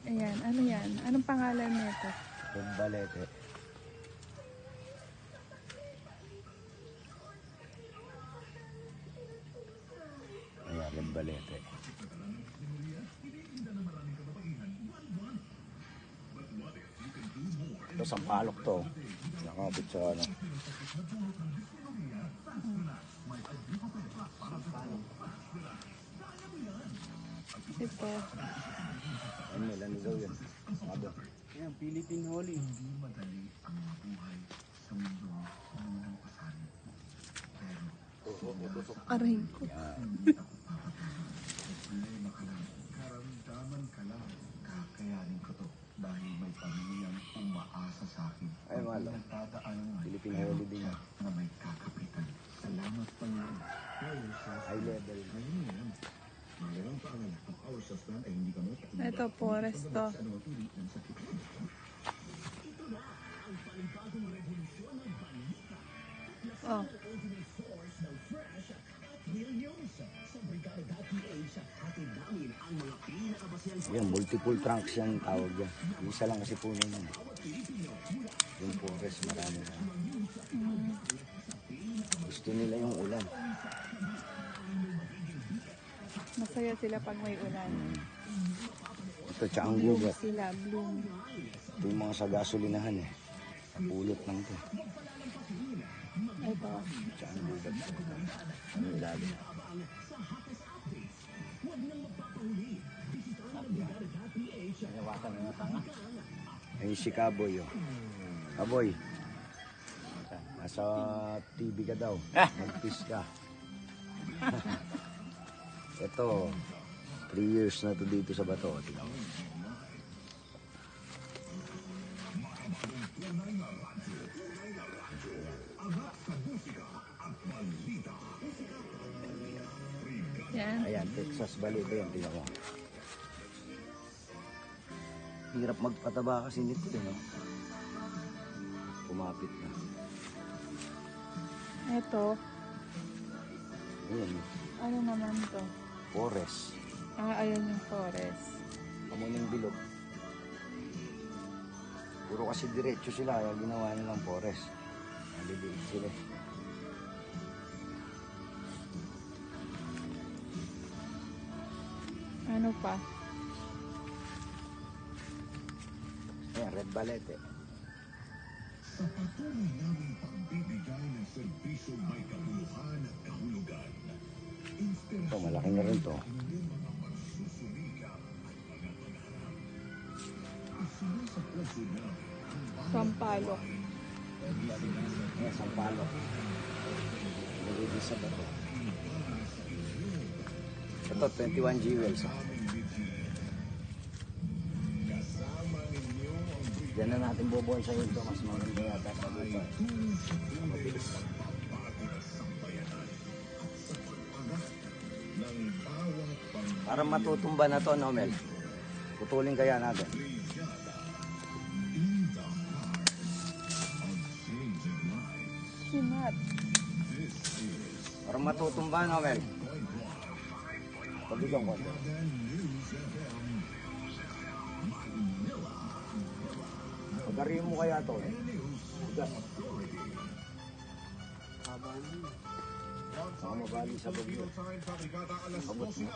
Ayan, ano yan? Anong pangalan nito? Lembalete. Ayan, lembalete. Ito, sampalok to. Nakabit sa ano. Ito. Ano, ano daw yan? Ano? Ayan, Philippine Holy. Aray ko. Karamdaman ka lang. Kakayanin ko to dahil may pamilyang umaasa sa akin. Ay, malo. Nagtadaanan Philippine Holy din yan. na may kakapitan. Salamat Panginoon. High level. Mayroon pa ang our sustained ay hindi kami Ito, forest to. Oh. Yan, multiple trunks yan tawag yan. Isa lang kasi puno yan. Yung forest, marami na. Gusto nila yung ulan. Masaya sila pag may ulan. Ito, tsaka ang Bloom gugat. sila, bloom. Ito yung mga sa gasolinahan eh. Napulot lang ito. Ito. Tsaka ang gugat. Ano ilalim? Ayun si Kaboy oh. Kaboy. Nasa TV ka daw. Mag-fish ka. Ito, 3 years na to dito sa bato. Tingnan mo. Yan. Ayan, Texas balito yan. Tingnan mo. Hirap magpataba kasi nito. No? Kumapit na. Ito. Ayan, Ano naman to? forest. Ayan yung forest. Kamuning bilog. Puro kasi diretso sila, kaya ginawa nilang forest. Maliliit sila. Ano pa? Ayan, red balete. Sa patuloy naming pagbibigay ng serbisyo may kabuluhan at kahulugan. Ito, malaki na rin to. Sampalok. Ayan, sampalok. Naliliit sa bato. Ito, 21 jewels. Diyan na natin bubuhay sa ito. Mas maganda yata sa dito. Mabilis. Para matutumba na to, no, Mel? Putulin kaya natin. Sinat. Para matutumba, no, Mel? Pabigang ko. Pagarihin mo kaya to, eh. Ugas. Saka mabali sa bagyo. Abot mo.